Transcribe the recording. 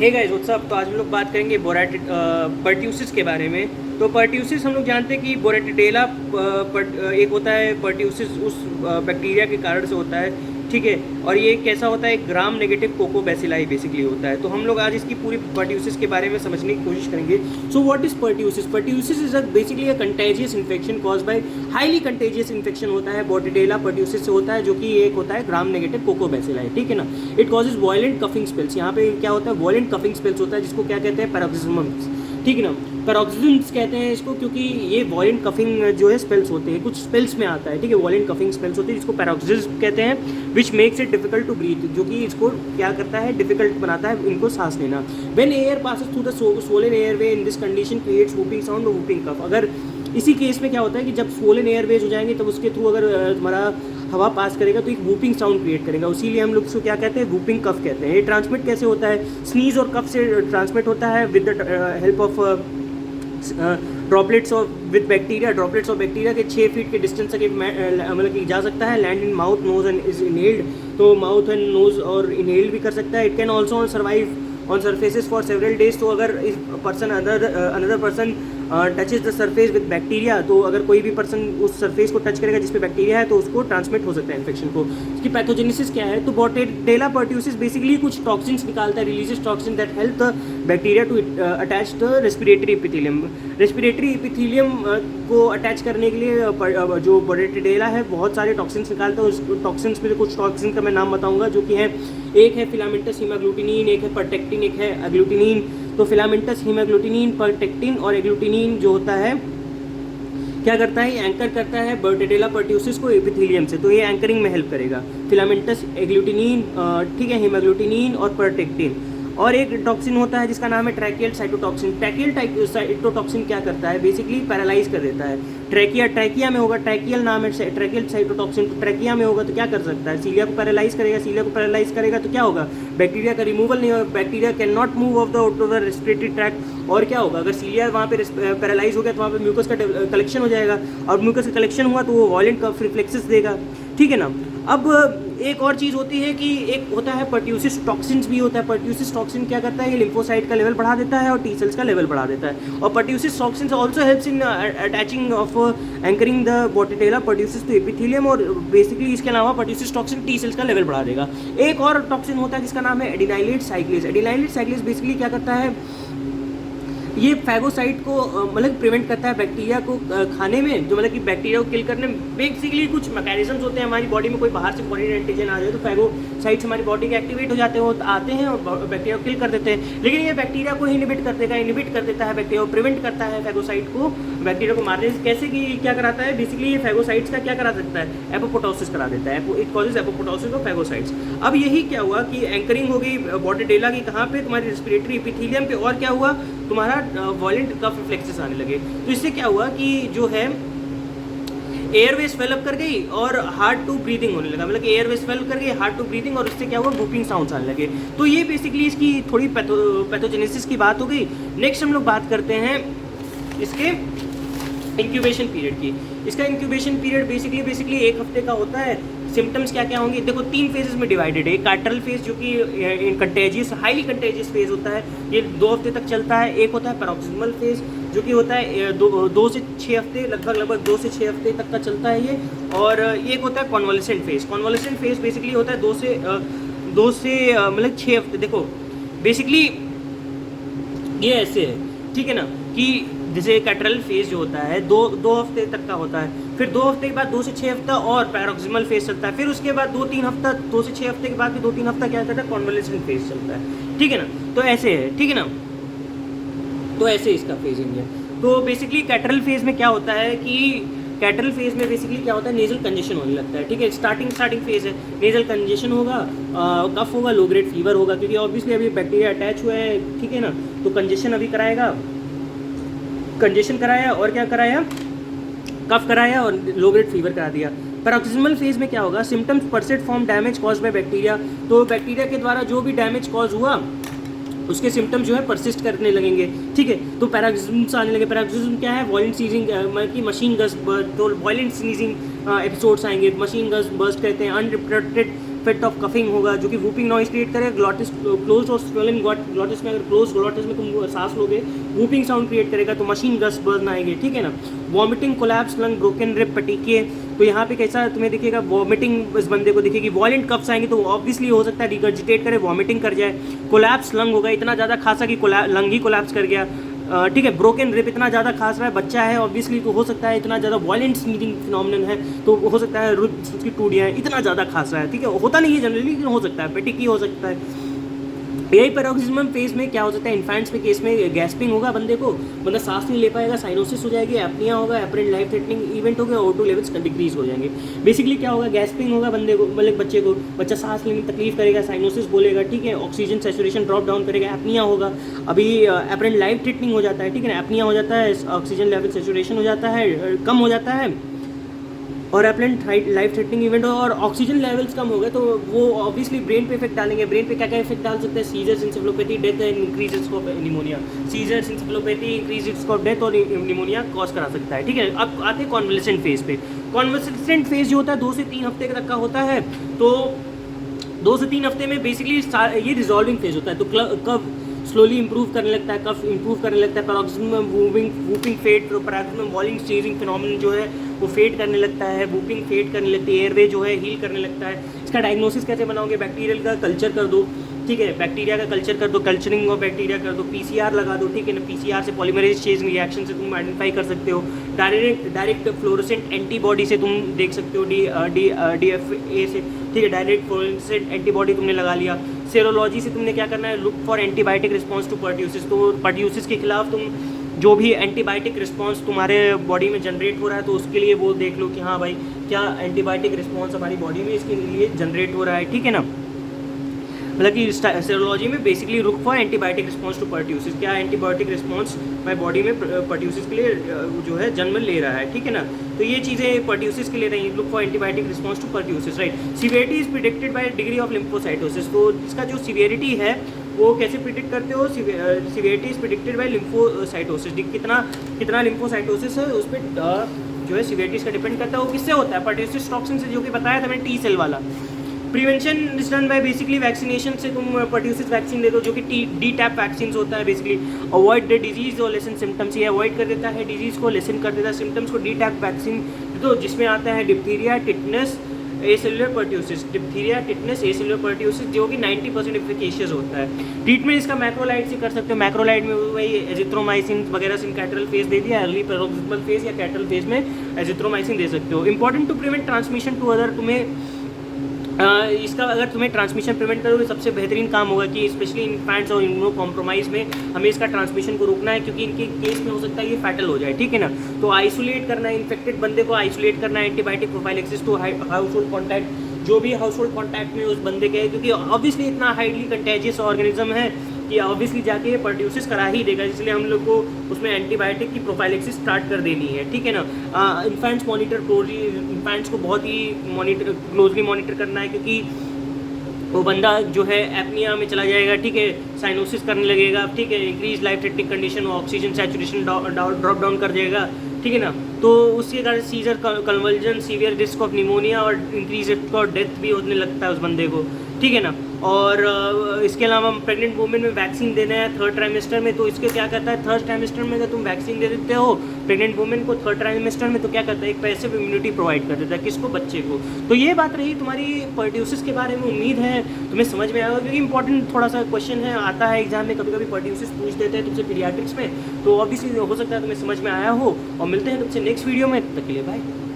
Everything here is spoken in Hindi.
Hey guys what's up. तो आज हम लोग बात करेंगे पर्ट्यूसिस के बारे में। तो पर्ट्यूसिस हम लोग जानते हैं कि बोरेटिडेला एक होता है पर्ट्यूसिस उस बैक्टीरिया के कारण से होता है, ठीक है। और ये कैसा होता है, ग्राम नेगेटिव कोकोबैसिलाई बेसिकली होता है। तो हम लोग आज इसकी पूरी पर्ट्यूसिस के बारे में समझने की कोशिश करेंगे। So what is pertussis? Pertussis is basically a contagious infection cause by highly contagious infection होता है, बोरेटिडेला पर्ट्यूसिस से होता है, जो कि एक होता है ग्राम नेगेटिव कोकोबैसिलाई, ठीक है ना। It causes violent coughing spells. यहाँ पे क्या होता है, वॉयलेंट कफिंग स्पेल्स होता है, जिसको क्या कहते हैं, पैरोक्सिज्म्स, ठीक है ना। पैरोक्सिज्म्स कहते हैं इसको क्योंकि ये वॉयलेंट कफिंग जो है स्पेल्स होते हैं, कुछ स्पेल्स में आता है, ठीक है। वॉयलेंट कफिंग स्पेल्स होते हैं जिसको पैरोक्सिज्म कहते हैं, which makes it difficult to breathe, जो कि इसको क्या करता है, डिफिकल्ट बनाता है इनको सांस लेना। When air passes through the swollen airway in this condition creates whooping sound और वूपिंग कफ। अगर इसी केस में क्या होता है कि जब स्वोलन एयरवेज हो जाएंगे तब उसके थ्रू अगर तुम्हारा हवा पास करेगा तो एक वूपिंग साउंड क्रिएट करेगा, इसीलिए हम लोग इसको क्या कहते हैं, वूपिंग कफ कहते हैं। ये ट्रांसमिट कैसे होता है, स्नीज और कफ से ट्रांसमिट होता है with the help of droplets of with bacteria. Droplets of bacteria के 6 फीट के डिस्टेंस तक मतलब कि जा सकता है। Land in mouth, nose and is inhaled, तो माउथ एंड नोज और इनहेल भी कर सकता है। It can also survive on surfaces for several days. तो अगर इस person another person touches the surface with bacteria, तो अगर कोई भी पर्सन उस सरफेस को टच करेगा जिसपे बैक्टीरिया है तो उसको ट्रांसमिट हो सकता है इन्फेक्शन को। इसकी पैथोजेनेसिस क्या है, तो बोरेटिडेला पर्ट्यूसिस बेसिकली कुछ टॉक्सिन्स निकालता है, releases toxin that help the bacteria to attach the respiratory epithelium. Respiratory epithelium को अटैच करने के लिए जो बोरेटिडेला है बहुत सारे टॉक्सिन्स निकालता है। उस टॉक्सिन्स में कुछ टॉक्सिन का मैं नाम बताऊंगा, जो कि है, एक है फिलामेंटस हीमाग्लूटिनिन, एक है परटेक्टिन, एक है एग्लूटिनिन। तो फिलामेंटस हीमाग्लूटिनिन, परटेक्टिन और एग्लूटिनिन जो होता है क्या करता है, एंकर करता है बोरेटिडेला पर्ट्यूसिस को एपिथेलियम से, तो ये एंकरिंग में हेल्प करेगा। फिलामेंटस, एग्लूटिनिन, ठीक है, हीमाग्लूटिनिन और परटेक्टिन। और एक टॉक्सिन होता है जिसका नाम है ट्रैकियल साइटोटॉक्सिन। ट्रैकियल साइटोटॉक्सिन क्या करता है, बेसिकली पैरालाइज कर देता है। ट्रैकिया में होगा, ट्रैकियल नाम है ट्रैकियल साइटोटॉक्सिन, तो ट्रैकिया में होगा तो क्या कर सकता है, सीलिया को पैरालाइज करेगा। सीलिया को पैरालाइज करेगा तो क्या होगा, बैक्टीरिया का रिमूवल नहीं होगा, bacteria can not move of the respiratory tract. और क्या होगा, अगर सीलिया वहाँ पे पैरालाइज हो गया तो वहाँ पे म्यूकस का कलेक्शन हो जाएगा, और म्यूकस का कलेक्शन हुआ तो वो वॉयलेंट कफ रिफ्लेक्सेस देगा, ठीक है ना। अब एक और चीज़ होती है कि एक होता है पर्ट्यूसिस टॉक्सिन्स भी होता है। पर्ट्यूसिस टॉक्सिन क्या करता है, ये लिम्फोसाइट का लेवल बढ़ा देता है और टी सेल्स का लेवल बढ़ा देता है। और pertussis toxins also helps in attaching of anchoring the bordetella pertussis to epithelium. और बेसिकली इसके अलावा पर्ट्यूसिस टॉक्सिन टी सेल्स का लेवल बढ़ा देगा। एक और टॉक्सिन होता है जिसका नाम है एडिनाइलेट साइक्लेज। एडिनाइलेट साइक्लेज बेसिकली क्या करता है, ये फैगोसाइट को मतलब प्रिवेंट करता है बैक्टीरिया को खाने में, जो मतलब कि बैक्टीरिया को किल करने में। बेसिकली कुछ मैकेनिज्म्स होते हैं हमारी बॉडी में, कोई बाहर से फॉरेन एंटीजन आ जाए तो फैगोसाइट्स हमारी बॉडी के एक्टिवेट हो जाते हैं, आते हैं और बैक्टीरिया को किल कर देते हैं। लेकिन ये बैक्टीरिया को इनहिबिट कर देगा, इनहिबिट कर देता है बैक्टीरिया को, प्रिवेंट करता है फैगोसाइट को बैक्टीरिया को मारने से। कैसे कि क्या कराता है, बेसिकली ये फैगोसाइट्स का क्या करा सकता है, एपोप्टोसिस करा देता है। It causes apoptosis of phagocytes. अब यही क्या हुआ कि एंकरिंग हो गई बोरेटिडेला की, कहाँ पे, तुम्हारी रेस्पिरेटरी एपिथेलियम पे। और क्या हुआ, तुम्हारा वॉयलेंट कफ रिफ्लेक्सेस आने लगे। तो इससे क्या हुआ कि जो है एयरवेज डेवलप कर गई और हार्ड टू ब्रीदिंग होने लगा, मतलब कि एयरवेज डेवलप कर गई, हार्ड टू ब्रीदिंग, और उससे क्या हुआ, वूपिंग साउंड्स आने लगे। तो ये बेसिकली इसकी थोड़ी पैथोजेनेसिस की बात हो गई। नेक्स्ट हम लोग बात करते हैं इसके इंक्यूबेशन पीरियड की। इसका इंक्यूबेशन पीरियड बेसिकली 1 हफ्ते का होता है। सिम्टम्स क्या क्या होंगे, देखो 3 फेजेस में डिवाइडेड है। कार्टरल फेज जो कि कंटेजियस, हाईली कंटेजियस फेज होता है, ये 2 हफ्ते तक चलता है। एक होता है पैरोक्सिज्मल फेज जो कि होता है 2 से 6 हफ्ते, लगभग 2 से 6 हफ्ते तक का चलता है ये। और एक होता है कॉन्वॉलेसेंट फेज। कॉन्वॉलेसेंट फेज बेसिकली होता है 2 से मतलब 6 हफ्ते। देखो बेसिकली ये ऐसे है, ठीक है ना, कि जैसे कैटरल फेज जो होता है दो हफ्ते तक का होता है, फिर 2 हफ्ते के बाद 2 से 6 हफ्ता और पैरोक्सिमल फेज चलता है, फिर उसके बाद 2-3 हफ्ता, 2 से 6 हफ्ते के बाद भी 2-3 हफ्ता क्या चलता है, कॉन्वॉलेसेंट फेज चलता है, ठीक है ना। तो ऐसे है, ठीक है ना, तो ऐसे इसका फेजिंग है। तो बेसिकली कैटरल फेज में क्या होता है कि कैटरल फेज में बेसिकली क्या होता है, नेजल कंजेशन होने लगता है, ठीक है। स्टार्टिंग फेज है, नेजल कंजेशन होगा, कफ होगा, लो ग्रेड फीवर होगा, क्योंकि ऑब्वियसली अभी बैक्टीरिया अटैच हुआ है, ठीक है ना। तो कंजेशन अभी कराएगा, कंजेशन कराया और क्या कराया, कफ कराया और लो ग्रेड फीवर करा दिया। पैरोक्सिज्मल फेज में क्या होगा, symptoms persist from damage cause by bacteria. तो बैक्टीरिया के द्वारा जो भी डैमेज कॉज हुआ उसके सिम्टम्स जो है परसिस्ट करने लगेंगे, ठीक है। तो पैरोक्सिज्म्स आने लगे। पैरोक्सिज्म क्या है, वॉयलेंट सीजिंग, मतलब कि मशीन गस्ट, तो वॉयलेंट स्नीजिंग एपिसोड्स आएंगे, मशीन गस्ट बर्स्ट कहते हैं। अनरिफ्रेक्टेड इफेक्ट ऑफ कफिंग होगा जो कि वूपिंग नॉइस क्रिएट करेगा, ग्लॉटिस क्लोज और स्वेलन ग्लॉटिस में अगर क्लोज ग्लॉटिस में तुम सांस लोगे वूपिंग साउंड क्रिएट करेगा, तो मशीन गस्ट बर्न आएंगे, ठीक है ना। Vomiting, collapse lung, broken rib, पटीके, तो यहाँ पे कैसा तुम्हें दिखेगा, वॉमिटिंग इस बंदे को दिखेगी, वॉलेंट कफ्स आएंगे तो ऑब्वियसली हो सकता है रिगर्जिटेट करे, वॉमिटिंग कर जाए, कोलैप्स लंग होगा, इतना ज़्यादा खासा कि लंग ही कोलैप्स कर गया, ठीक है। ब्रोकन रिब, इतना ज़्यादा खास रहा है, बच्चा है ऑब्वियसली तो हो सकता है इतना ज़्यादा वॉलेंट स्नीजिंग फिनोमिनन है तो हो सकता है उसकी टूटियाँ हैं, इतना ज़्यादा खास रहा है, ठीक है। होता नहीं है जनरली लेकिन हो सकता है, पेटिकी हो सकता है। यही पैरोक्सिस्मम फेज में क्या हो सकता है, इन्फेंट्स में केस में गैस्पिंग होगा बंदे को, बंदा सांस नहीं ले पाएगा, साइनोसिस हो जाएगी, एपनिया होगा, एपरेंट लाइफ थ्रेटनिंग इवेंट होगा, O2 लेवल्स डिक्रीज हो जाएंगे। बेसिकली क्या होगा, गैस्पिंग होगा बंदे को, मतलब बच्चे को, बच्चा सांस लेने में तकलीफ करेगा, साइनोसिस बोलेगा, ठीक है, ऑक्सीजन सैचुरेशन ड्रॉप डाउन करेगा, एपनिया होगा, अभी एपरेंट लाइफ थ्रेटनिंग हो जाता है, ठीक है ना, एपनिया हो जाता है, ऑक्सीजन लेवल सैचुरेशन हो जाता है, कम हो जाता है, और एपरेंट लाइफ थ्रेटनिंग इवेंट हो और ऑक्सीजन लेवल्स कम हो गए तो वो ऑब्वियसली ब्रेन पे इफेक्ट डालेंगे। ब्रेन पे क्या क्या इफेक्ट डाल सकते हैं, seizures, encephalopathy, death and increase risk of pneumonia, seizures, encephalopathy, increase risk of death और निमोनिया कॉज करा सकता है, ठीक है। अब आते हैं कॉन्वलेसेंट फेज पे। कॉन्वलेसेंट फेज जो होता है 2 से 3 हफ्ते तक का होता है, तो 2 से 3 हफ्ते में बेसिकली ये रिजॉल्विंग फेज होता है, तो कब स्लोली इंप्रूव करने लगता है, कफ इंप्रूव करने लगता है, पैरोक्सिस्मम वूपिंग फेड, पैरोक्सिस्मम वॉलिंग स्टेजिंग फिनोमिनन जो है वो फेड करने लगता है, वूपिंग फेड करने लगती है, एयरवे जो है हील करने लगता है। इसका डायग्नोसिस कैसे बनाओगे, बैक्टीरियल का कल्चर कर दो, ठीक है, बैक्टीरिया का कल्चर कर दो, कल्चरिंग ऑफ बैक्टीरिया कर दो, PCR लगा दो, ठीक है ना, PCR से पॉलीमरेज चेन रिएक्शन से तुम आइडेंटिफाई कर सकते हो, डायरेक्ट फ्लोरोसेंट एंटीबॉडी से तुम देख सकते हो, DFA से, ठीक है, डायरेक्ट फ्लोरोसेंट एंटीबॉडी तुमने लगा लिया। सेरोलॉजी से तुमने क्या करना है, look for antibiotic response to pertussis, तो पर्ट्यूसिस के खिलाफ तुम जो भी एंटीबायोटिक रिस्पॉन्स तुम्हारे बॉडी में जनरेट हो रहा है तो उसके लिए वो देख लो कि हाँ भाई क्या एंटीबायोटिक रिस्पॉन्स हमारी बॉडी में इसके लिए जनरेट हो रहा है, ठीक है ना। मतलब कि सेरोलॉजी में basically look for antibiotic response to pertussis, क्या एंटीबायोटिक रिस्पॉन्स हमारी बॉडी में पर्ट्यूसिस के लिए जो है जन्म ले रहा है, ठीक है ना। तो ये चीज़ें पर्ट्यूसिस के लिए रही, look for antibiotic response to pertussis, right. Severity is predicted by degree of lymphocytosis, तो इसका जो सिवियरिटी है वो कैसे प्रिडिक्ट करते हो, severity is predicted bye lymphocytosis, कितना लिम्फोसाइटोसिस है उस पर जो है सिवियरिटी इसका डिपेंड करता है। वो किससे होता है, पर्ट्यूसिस टॉक्सिन से, जो कि बताया था मैंने, T सेल वाला। Prevention is done by basically vaccination से, तुम पर्ट्यूसिस वैक्सीन दे दो जो कि DTaP वैक्सीन होता है बेसिकली, अवॉइड द डिजीज और लेसन सिम्टम्स, ये अवॉइड कर देता है डिजीज़ को, लेसन कर देता है सिम्टम्स को। DTaP वैक्सीन दो जिसमें आता है diphtheria, tetanus, acellular pertussis, diphtheria, tetanus, acellular pertussis, जो कि 90% एफिकेशियस होता है। ट्रीटमेंट इसका मैक्रोलाइड से कर सकते हो, मैक्रोलाइड में वही एजिथ्रोमाइसिन वगैरह से कैटरल फेज दे दिया, अर्ली पैरोक्सिस्मल फेज या कैटरल फेज में एजिथ्रोमाइसिन दे सकते हो। Important to prevent transmission to other, तुम्हें इसका अगर तुम्हें ट्रांसमिशन प्रिवेंट करोगे सबसे बेहतरीन काम होगा कि स्पेशली इन्फेंट्स और इम्यूनो कॉम्प्रोमाइज़ में हमें इसका ट्रांसमिशन को रोकना है, क्योंकि इनके केस में हो सकता है ये फैटल हो जाए, ठीक है ना। तो आइसोलेट करना है, इन्फेक्टेड बंदे को आइसोलेट करना है, antibiotic prophylaxis to household contact, जो भी हाउस होल्ड कॉन्टैक्ट में उस बंदे के है, क्योंकि ऑब्वियसली इतना हाईली कंटेजियस ऑर्गेनिज्म है कि ऑब्वियसली जाके ये पर्ट्यूसिस करा ही देगा, इसलिए हम लोग को उसमें एंटीबायोटिक की प्रोफाइलैक्सिस स्टार्ट कर देनी है, ठीक है ना। इन्फेंट्स मॉनिटर क्लोजली, इन्फेंट्स को बहुत ही क्लोजली मॉनिटर करना है, क्योंकि वो बंदा जो है एपनिया में चला जाएगा, ठीक है, साइनोसिस करने लगेगा, ठीक है, increase life threatening condition, oxygen saturation drop down कर जाएगा, ठीक है ना। तो उसके कारण seizure, convulsion, severe risk of pneumonia और इंक्रीज रिस्क ऑफ डेथ भी होने लगता है उस बंदे को, ठीक है ना। और इसके अलावा प्रेग्नेंट वुमेन में वैक्सीन देना है 3rd ट्राइमेस्टर में, तो इसके क्या करता है, 3rd ट्राइमेस्टर में अगर तुम वैक्सीन दे देते हो प्रेग्नेंट वुमेन को 3rd ट्राइमेस्टर में, तो क्या करता है, एक पैसिव इम्यूनिटी प्रोवाइड कर देता है, किसको, बच्चे को। तो ये बात रही तुम्हारी पर्ट्यूसिस के बारे में, उम्मीद है तुम्हें समझ में आएगा, क्योंकि इंपॉर्टेंट थोड़ा सा क्वेश्चन है, आता है एग्जाम में, कभी कभी पर्ट्यूसिस पूछ देते हैं तुमसे पीडियाट्रिक्स में, तो ऑब्वियसली हो सकता है तुम्हें समझ में आया हो। और मिलते हैं तुमसे नेक्स्ट वीडियो में, तब तक के लिए बाय।